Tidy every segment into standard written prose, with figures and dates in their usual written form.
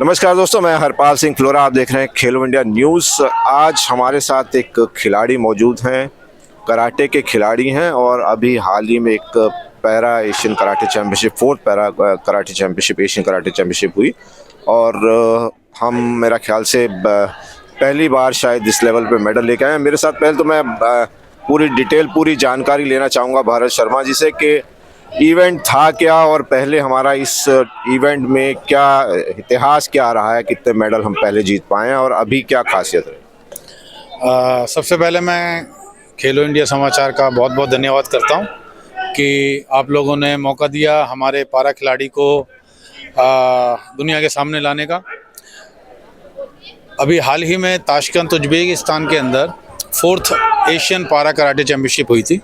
नमस्कार दोस्तों, मैं हरपाल सिंह फ्लोरा। आप देख रहे हैं खेलो इंडिया न्यूज़। आज हमारे साथ एक खिलाड़ी मौजूद हैं, कराटे के खिलाड़ी हैं और अभी हाल ही में एक para Asian karate championship, fourth para karate championship, Asian karate championship हुई और हम मेरा ख्याल से पहली बार शायद इस लेवल पे मेडल लेके आए हैं। मेरे साथ पहले तो मैं पूरी डिटेल, पूरी जानकारी लेना चाहूँगा भारत शर्मा जी से कि इवेंट था क्या और पहले हमारा इस इवेंट में क्या इतिहास क्या रहा है, कितने मेडल हम पहले जीत पाए हैं और अभी क्या खासियत है। सबसे पहले मैं खेलो इंडिया समाचार का बहुत बहुत धन्यवाद करता हूं कि आप लोगों ने मौका दिया हमारे पारा खिलाड़ी को दुनिया के सामने लाने का। अभी हाल ही में ताशकंद, उज्बेकिस्तान के अंदर फोर्थ एशियन पारा कराटे चैम्पियनशिप हुई थी,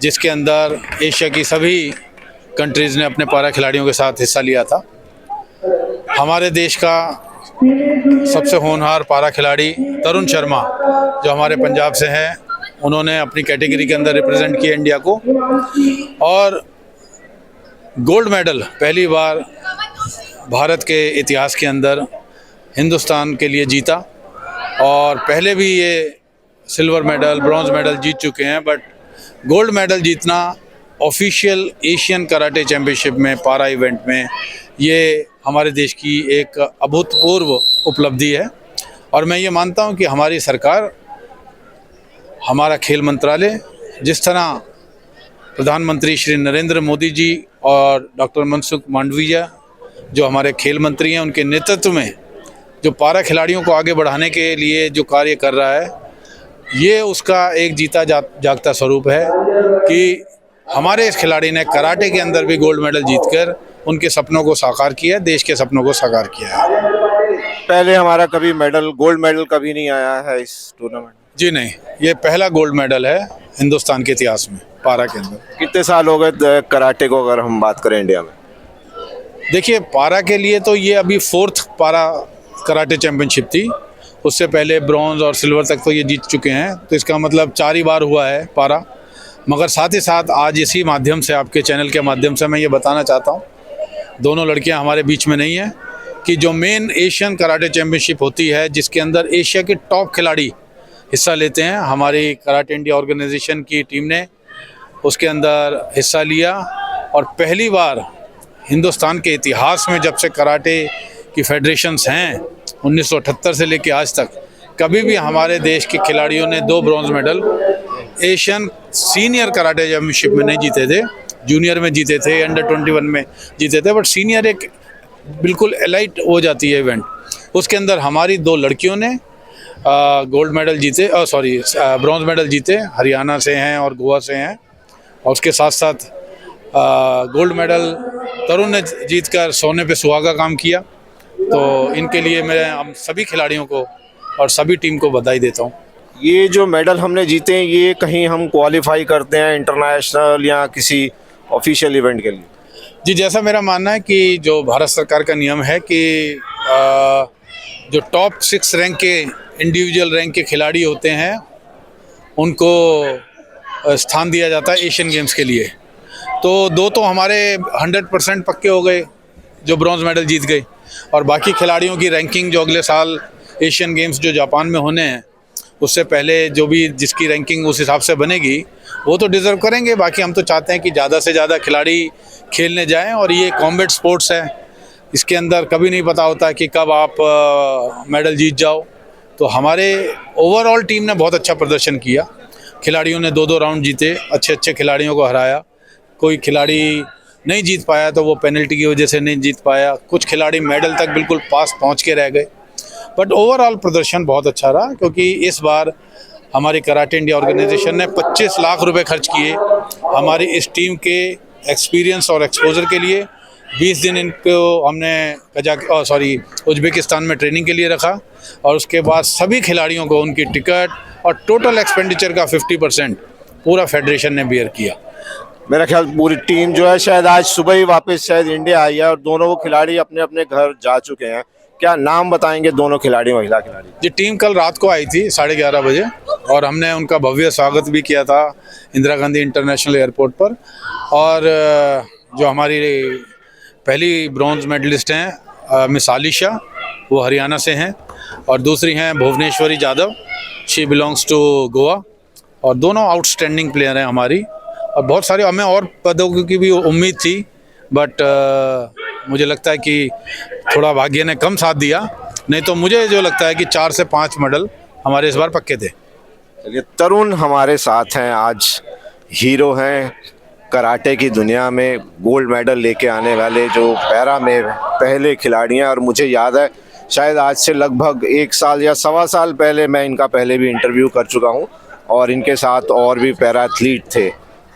जिसके अंदर एशिया की सभी कंट्रीज़ ने अपने पारा खिलाड़ियों के साथ हिस्सा लिया था। हमारे देश का सबसे होनहार पारा खिलाड़ी तरुण शर्मा, जो हमारे पंजाब से हैं, उन्होंने अपनी कैटेगरी के अंदर रिप्रेजेंट किया इंडिया को और गोल्ड मेडल पहली बार भारत के इतिहास के अंदर हिंदुस्तान के लिए जीता। और पहले भी ये सिल्वर मेडल, ब्रॉन्ज मेडल जीत चुके हैं, बट गोल्ड मेडल जीतना ऑफिशियल एशियन कराटे चैम्पियनशिप में, पारा इवेंट में, ये हमारे देश की एक अभूतपूर्व उपलब्धि है। और मैं ये मानता हूँ कि हमारी सरकार, हमारा खेल मंत्रालय, जिस तरह प्रधानमंत्री श्री नरेंद्र मोदी जी और डॉक्टर मनसुख मांडविया जो हमारे खेल मंत्री हैं, उनके नेतृत्व में जो पारा खिलाड़ियों को आगे बढ़ाने के लिए जो कार्य कर रहा है, ये उसका एक जीता जागता स्वरूप है कि हमारे इस खिलाड़ी ने कराटे के अंदर भी गोल्ड मेडल जीतकर उनके सपनों को साकार किया, देश के सपनों को साकार किया है। पहले हमारा कभी मेडल, गोल्ड मेडल कभी नहीं आया है इस टूर्नामेंट? जी नहीं, ये पहला गोल्ड मेडल है हिंदुस्तान के इतिहास में पारा के अंदर। कितने साल हो गए कराटे को अगर हम बात करें इंडिया में? देखिए, पारा के लिए तो ये अभी फोर्थ पारा कराटे चैम्पियनशिप थी। उससे पहले ब्रॉन्ज और सिल्वर तक तो ये जीत चुके हैं, तो इसका मतलब 4 ही बार हुआ है पारा। मगर साथ ही साथ आज इसी माध्यम से, आपके चैनल के माध्यम से मैं ये बताना चाहता हूँ, दोनों लड़कियाँ हमारे बीच में नहीं हैं, कि जो मेन एशियन कराटे चैम्पियनशिप होती है, जिसके अंदर एशिया के टॉप खिलाड़ी हिस्सा लेते हैं, हमारी कराटे इंडिया ऑर्गेनाइजेशन की टीम ने उसके अंदर हिस्सा लिया। और पहली बार हिंदुस्तान के इतिहास में, जब से कराटे की फेडरेशंस हैं 1978 से लेकर आज तक, कभी भी हमारे देश के खिलाड़ियों ने 2 bronze medal Asian senior karate championship में नहीं जीते थे। जूनियर में जीते थे, अंडर 21 में जीते थे, बट सीनियर एक बिल्कुल एलाइट हो जाती है इवेंट। उसके अंदर हमारी 2 लड़कियों ने गोल्ड मेडल जीते, ब्रॉन्ज मेडल जीते। हरियाणा से हैं और गोवा से हैं। और उसके साथ साथ गोल्ड मेडल तरुण ने जीतकर सोने पे सुहागा काम किया। तो इनके लिए मैं हम सभी खिलाड़ियों को और सभी टीम को बधाई देता हूँ। ये जो मेडल हमने जीते हैं, ये कहीं हम क्वालिफाई करते हैं इंटरनेशनल या किसी ऑफिशियल इवेंट के लिए? जी, जैसा मेरा मानना है कि जो भारत सरकार का नियम है कि जो टॉप 6 रैंक के, इंडिविजुअल रैंक के खिलाड़ी होते हैं, उनको स्थान दिया जाता है एशियन गेम्स के लिए। तो 2 तो हमारे 100% पक्के हो गए जो ब्रॉन्ज मेडल जीत गए, और बाकी खिलाड़ियों की रैंकिंग जो अगले साल एशियन गेम्स जो जापान में होने हैं, उससे पहले जो भी जिसकी रैंकिंग उस हिसाब से बनेगी, वो तो डिज़र्व करेंगे। बाकी हम तो चाहते हैं कि ज़्यादा से ज़्यादा खिलाड़ी खेलने जाएं, और ये कॉम्बैट स्पोर्ट्स है, इसके अंदर कभी नहीं पता होता कि कब आप मेडल जीत जाओ। तो हमारे ओवरऑल टीम ने बहुत अच्छा प्रदर्शन किया। खिलाड़ियों ने 2-2 राउंड जीते, अच्छे अच्छे खिलाड़ियों को हराया। कोई खिलाड़ी नहीं जीत पाया तो वो पेनल्टी की वजह से नहीं जीत पाया। कुछ खिलाड़ी मेडल तक बिल्कुल पास पहुंच के रह गए। बट ओवरऑल प्रदर्शन बहुत अच्छा रहा, क्योंकि इस बार हमारी कराटे इंडिया ऑर्गेनाइजेशन ने 25 लाख रुपए खर्च किए हमारी इस टीम के एक्सपीरियंस और एक्सपोजर के लिए। 20 दिन इनको हमने उज्बेकिस्तान में ट्रेनिंग के लिए रखा, और उसके बाद सभी खिलाड़ियों को उनकी टिकट और टोटल एक्सपेंडिचर का 50% पूरा फेडरेशन ने बेयर किया। मेरा ख्याल पूरी टीम जो है शायद आज सुबह ही वापस शायद इंडिया आई है और दोनों वो खिलाड़ी अपने अपने घर जा चुके हैं। क्या नाम बताएंगे दोनों खिलाड़ी, महिला खिलाड़ी? जी, टीम कल रात को आई थी 11:30 बजे, और हमने उनका भव्य स्वागत भी किया था इंदिरा गांधी इंटरनेशनल एयरपोर्ट पर। और जो हमारी पहली ब्रॉन्ज मेडलिस्ट हैं मिस आलिशा, वो हरियाणा से हैं, और दूसरी हैं Bhuvneshwari Jadhav, she belongs to Goa. और दोनों आउटस्टैंडिंग प्लेयर हैं हमारी। और बहुत सारे हमें और पदों की भी उम्मीद थी, बट मुझे लगता है कि थोड़ा भाग्य ने कम साथ दिया, नहीं तो मुझे जो लगता है कि 4 से 5 मेडल हमारे इस बार पक्के थे। चलिए, तरुण हमारे साथ हैं, आज हीरो हैं कराटे की दुनिया में, गोल्ड मेडल लेके आने वाले जो पैरा में पहले खिलाड़ी हैं। और मुझे याद है शायद आज से लगभग 1 साल या सवा साल पहले मैं इनका पहले भी इंटरव्यू कर चुका हूं, और इनके साथ और भी पैरा एथलीट थे।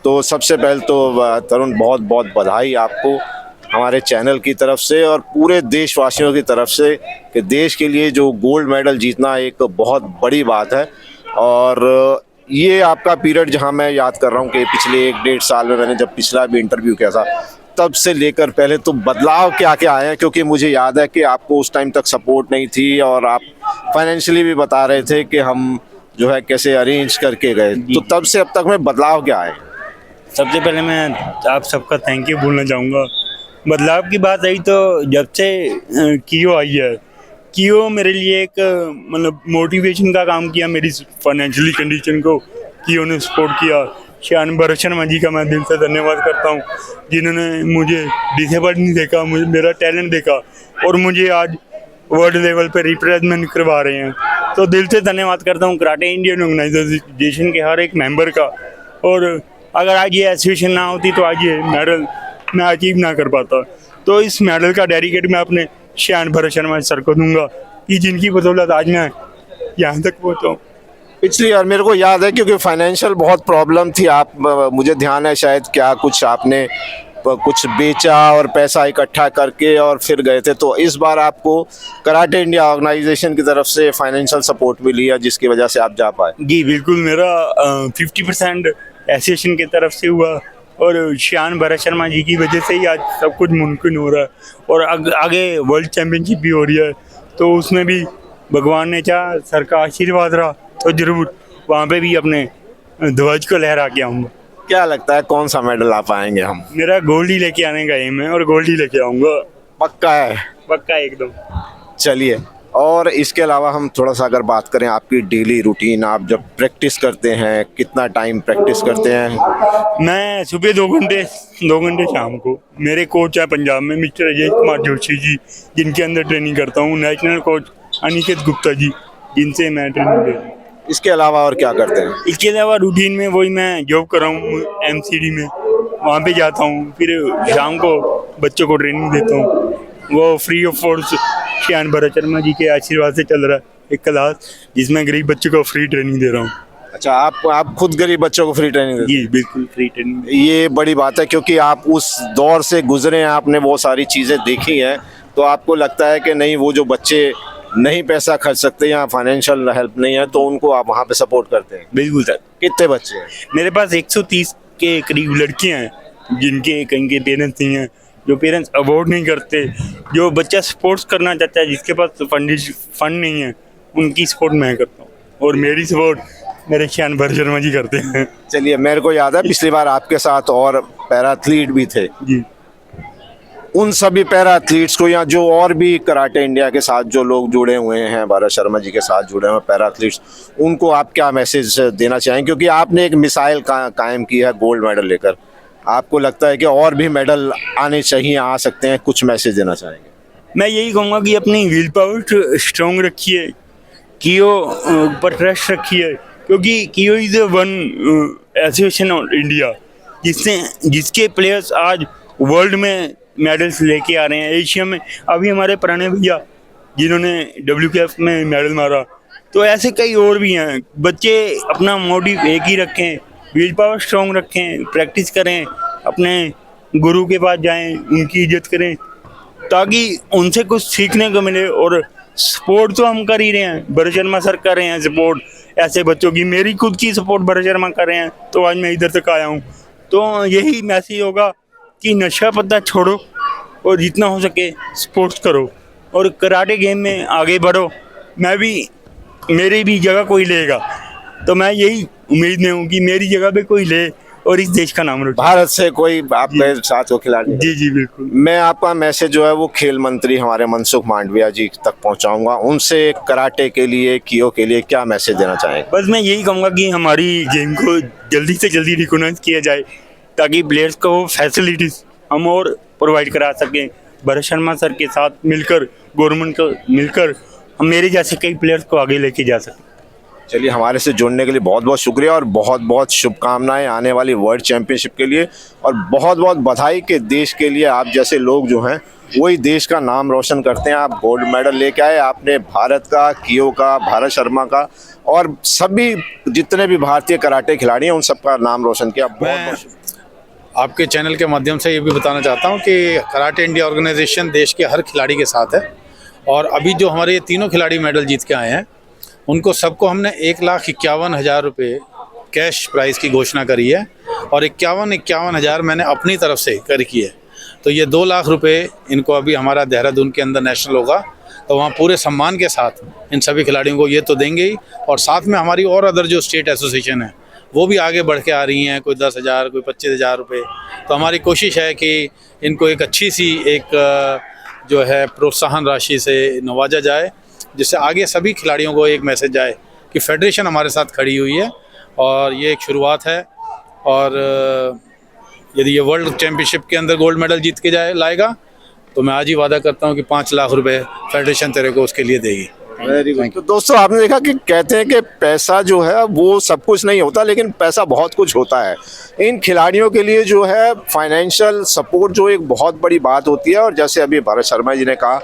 तो सबसे पहले तो तरुण, बहुत बहुत बधाई आपको हमारे चैनल की तरफ से और पूरे देशवासियों की तरफ से, कि देश के लिए जो गोल्ड मेडल जीतना एक बहुत बड़ी बात है। और ये आपका पीरियड, जहां मैं याद कर रहा हूं कि पिछले 1-1.5 साल में मैंने जब पिछला भी इंटरव्यू किया था, तब से लेकर पहले तो बदलाव क्या क्या आए हैं? क्योंकि मुझे याद है कि आपको उस टाइम तक सपोर्ट नहीं थी और आप फाइनेंशियली भी बता रहे थे कि हम जो है कैसे अरेंज करके गए, तो तब से अब तक में बदलाव क्या आए? सबसे पहले मैं आप सबका थैंक यू बोलना चाहूँगा। बदलाव की बात आई तो जब से कियो आई है, कियो मेरे लिए एक मतलब मोटिवेशन का काम किया, मेरी फाइनेंशियली कंडीशन को कियो ने सपोर्ट किया। श्यान भरत शर्मा जी का मैं दिल से धन्यवाद करता हूँ, जिन्होंने मुझे डिसेबल्ड नहीं देखा, मुझे मेरा टैलेंट देखा और मुझे आज वर्ल्ड लेवल पे रिप्रेजेंट करवा रहे हैं। तो दिल से धन्यवाद करता हूँ कराटे इंडियन ऑर्गेनाइजेशन के हर एक मेंबर का। और अगर आज ये एसोसिएशन ना होती तो आज ये मेडल मैं अचीव ना कर पाता। तो इस मेडल का डेडिकेट मैं अपने श्यान भरत शर्मा सर को दूंगा, कि जिनकी बदौलत आज मैं यहाँ तक पहुँचा हूँ। पिछली बार मेरे को याद है, क्योंकि फाइनेंशियल बहुत प्रॉब्लम थी, आप मुझे ध्यान है शायद क्या कुछ आपने कुछ बेचा और पैसा इकट्ठा करके और फिर गए थे। तो इस बार आपको कराटे इंडिया ऑर्गेनाइजेशन की तरफ से फाइनेंशियल सपोर्ट मिली है, जिसकी वजह से आप जा पाए? जी बिल्कुल, मेरा 50% एसोसिएशन की तरफ से हुआ और श्यान भरत शर्मा जी की वजह से ही आज सब कुछ मुमकिन हो रहा है। और आगे वर्ल्ड चैम्पियनशिप भी हो रही है, तो उसमें भी भगवान ने चाहा, सर का आशीर्वाद रहा तो जरूर वहाँ पे भी अपने ध्वज को लहरा के आऊँगा। क्या लगता है कौन सा मेडल ला पाएंगे हम? मेरा गोल्ड ही लेके आने का एम है और गोल्ड ही लेके आऊँगा। पक्का है? पक्का एकदम। चलिए, और इसके अलावा हम थोड़ा सा अगर बात करें आपकी डेली रूटीन, आप जब प्रैक्टिस करते हैं कितना टाइम प्रैक्टिस करते हैं? मैं सुबह 2 घंटे शाम को। मेरे कोच है पंजाब में मिस्टर अजय कुमार जोशी जी, जिनके अंदर ट्रेनिंग करता हूँ। नेशनल कोच अनिकेत गुप्ता जी, जिनसे मैं ट्रेनिंग लेता हूँ। इसके अलावा और क्या करते हैं? इसके अलावा रूटीन में वही मैं जॉब कर रहा हूँ MCD में, वहाँ पे जाता हूँ। फिर शाम को बच्चों को ट्रेनिंग देता हूँ, वो free of cost Shyan Bharat Sharma ji के आशीर्वाद से चल रहा है एक क्लास, जिसमें गरीब बच्चों को फ्री ट्रेनिंग दे रहा हूँ। अच्छा, आप खुद गरीब बच्चों को फ्री ट्रेनिंग देते हैं? जी बिल्कुल, फ्री ट्रेनिंग। ये बड़ी बात है, क्योंकि आप उस दौर से गुजरे हैं, आपने वो सारी चीज़ें देखी हैं, तो आपको लगता है कि नहीं, वो जो बच्चे नहीं पैसा खर्च सकते या फाइनेंशियल हेल्प नहीं है, तो उनको आप वहाँ पे सपोर्ट करते हैं? बिल्कुल सर। कितने बच्चे हैं? मेरे पास 130 के करीब लड़कियाँ हैं, जिनके कहीं के पेरेंट्स नहीं हैं, जो पेरेंट्स अवॉर्ड नहीं करते। जो बच्चा स्पोर्ट्स करना चाहता है, जिसके पास फंड नहीं है, उनकी सपोर्ट मैं करता हूँ और मेरी सपोर्ट मेरे श्यान भरत शर्मा जी करते हैं। चलिए, मेरे को याद है पिछली बार आपके साथ और पैरा एथलीट भी थे। जी, उन सभी पैरा एथलीट्स को, या जो और भी कराटे इंडिया के साथ जो लोग जुड़े हुए हैं, भरत शर्मा जी के साथ जुड़े हुए पैरा एथलीट्स, उनको आप क्या मैसेज देना चाहेंगे? क्योंकि आपने एक मिसाइल कायम की है गोल्ड मेडल लेकर, आपको लगता है कि और भी मेडल आने चाहिए, आ सकते हैं, कुछ मैसेज देना चाहेंगे? मैं यही कहूँगा कि अपनी विल पावर स्ट्रॉन्ग रखिए, कियो पर ट्रस्ट रखिए, क्योंकि कियो is one association of India जिसके प्लेयर्स आज वर्ल्ड में मेडल्स लेके आ रहे हैं। एशिया में अभी हमारे प्रणय भैया, जिन्होंने WKF में मेडल मारा, तो ऐसे कई और भी हैं। बच्चे अपना मोटिव एक ही रखें, विल पावर स्ट्रॉन्ग रखें, प्रैक्टिस करें, अपने गुरु के पास जाएं, उनकी इज्जत करें, ताकि उनसे कुछ सीखने को मिले। और सपोर्ट तो हम कर ही रहे हैं, भरत शर्मा सर कर रहे हैं सपोर्ट ऐसे बच्चों की, मेरी खुद की सपोर्ट भरत शर्मा कर रहे हैं, तो आज मैं इधर तक आया हूँ। तो यही मैसेज होगा कि नशा पत्ता छोड़ो और जितना हो सके स्पोर्ट्स करो और कराटे गेम में आगे बढ़ो। मेरी भी जगह कोई लेगा, तो मैं यही उम्मीद में हूँ कि मेरी जगह पे कोई ले और इस देश का नाम रोशन। भारत से कोई आपके साथ हो खिलाड़ी? जी जी बिल्कुल। मैं आपका मैसेज जो है वो खेल मंत्री हमारे मनसुख मांडविया जी तक पहुंचाऊंगा। उनसे कराटे के लिए, कियो के लिए क्या मैसेज देना चाहेंगे? बस मैं यही कहूँगा कि हमारी गेम को जल्दी से जल्दी रिकॉग्नाइज किया जाए, ताकि प्लेयर्स को फैसिलिटीज हम और प्रोवाइड करा सकें। भरत शर्मा सर के साथ मिलकर, गवर्नमेंट को मिलकर, हम मेरे जैसे कई प्लेयर्स को आगे लेके जा सकें। चलिए, हमारे से जुड़ने के लिए बहुत बहुत शुक्रिया और बहुत बहुत शुभकामनाएं आने वाली वर्ल्ड चैंपियनशिप के लिए, और बहुत बहुत बधाई के देश के लिए आप जैसे लोग जो हैं वही देश का नाम रोशन करते हैं। आप गोल्ड मेडल लेके आए, आपने भारत का, कियो का, भारत शर्मा का और सभी जितने भी भारतीय कराटे खिलाड़ी हैं उन सबका नाम रोशन किया। बहुत बहुत शुक्रिया। आपके चैनल के माध्यम से ये भी बताना चाहता हूँ कि कराटे इंडिया ऑर्गेनाइजेशन देश के हर खिलाड़ी के साथ है, और अभी जो हमारे ये तीनों खिलाड़ी मेडल जीत के आए हैं उनको सबको हमने 1,51,000 रुपये कैश प्राइज़ की घोषणा करी है, और 51,000 मैंने अपनी तरफ से की है। तो ये 2 लाख रुपये इनको अभी हमारा देहरादून के अंदर नेशनल होगा तो वहाँ पूरे सम्मान के साथ इन सभी खिलाड़ियों को ये तो देंगे ही, और साथ में हमारी और अदर जो स्टेट एसोसिएशन है वो भी आगे बढ़ के आ रही हैं, कोई 10,000 कोई 25,000 रुपये। तो हमारी कोशिश है कि इनको एक अच्छी सी एक जो है प्रोत्साहन राशि से नवाजा जाए, जिससे आगे सभी खिलाड़ियों को एक मैसेज जाए कि फेडरेशन हमारे साथ खड़ी हुई है और ये एक शुरुआत है, और यदि ये वर्ल्ड चैम्पियनशिप के अंदर गोल्ड मेडल जीत के लाएगा तो मैं आज ही वादा करता हूँ कि 5 लाख रुपए फेडरेशन तेरे को उसके लिए देगी। Very good. तो दोस्तों, आपने देखा कि कहते हैं कि पैसा जो है वो सब कुछ नहीं होता, लेकिन पैसा बहुत कुछ होता है। इन खिलाड़ियों के लिए जो है फाइनेंशियल सपोर्ट जो एक बहुत बड़ी बात होती है, और जैसे अभी भारत शर्मा जी ने कहा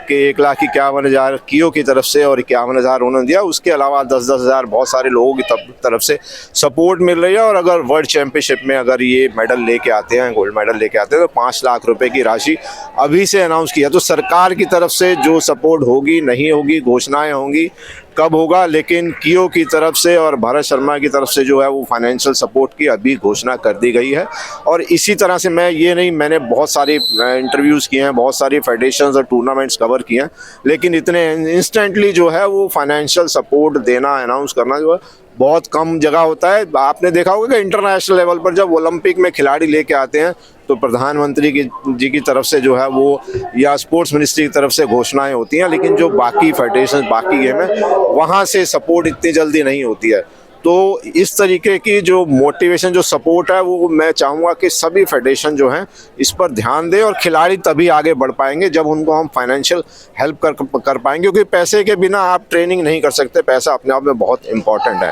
कि 1,51,000 कियो की तरफ से और 51,000 उन्होंने दिया, उसके अलावा 10,000 बहुत सारे लोगों की तरफ से सपोर्ट मिल रही है। और अगर वर्ल्ड चैम्पियनशिप में अगर ये मेडल लेके आते हैं, गोल्ड मेडल लेके आते हैं, तो 5 लाख रुपए की राशि अभी से अनाउंस किया। तो सरकार की तरफ से जो सपोर्ट होगी, नहीं होगी, घोषणाएं होंगी, कब होगा, लेकिन कियो की तरफ से और भारत शर्मा की तरफ से जो है वो फाइनेंशियल सपोर्ट की अभी घोषणा कर दी गई है। और इसी तरह से मैंने बहुत सारे इंटरव्यूज़ किए हैं, बहुत सारी फेडरेशंस और टूर्नामेंट्स कवर किए हैं, लेकिन इतने इंस्टेंटली जो है वो फाइनेंशियल सपोर्ट देना, अनाउंस करना जो है बहुत कम जगह होता है। आपने देखा होगा कि इंटरनेशनल लेवल पर जब ओलंपिक में खिलाड़ी लेके आते हैं तो प्रधानमंत्री जी की तरफ से जो है वो, या स्पोर्ट्स मिनिस्ट्री की तरफ से घोषणाएं होती हैं, लेकिन जो बाकी फेडरेशन, बाकी गेम है, वहाँ से सपोर्ट इतनी जल्दी नहीं होती है। तो इस तरीके की जो मोटिवेशन, जो सपोर्ट है, वो मैं चाहूँगा कि सभी फेडरेशन जो हैं इस पर ध्यान दें, और खिलाड़ी तभी आगे बढ़ पाएंगे जब उनको हम फाइनेंशियल हेल्प कर पाएंगे, क्योंकि पैसे के बिना आप ट्रेनिंग नहीं कर सकते। पैसा अपने आप में बहुत इम्पॉर्टेंट है।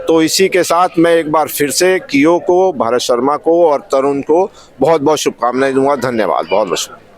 तो इसी के साथ मैं एक बार फिर से कियो को, भारत शर्मा को और तरुण को बहुत बहुत शुभकामनाएं दूंगा। धन्यवाद, बहुत बहुत शुक्रिया।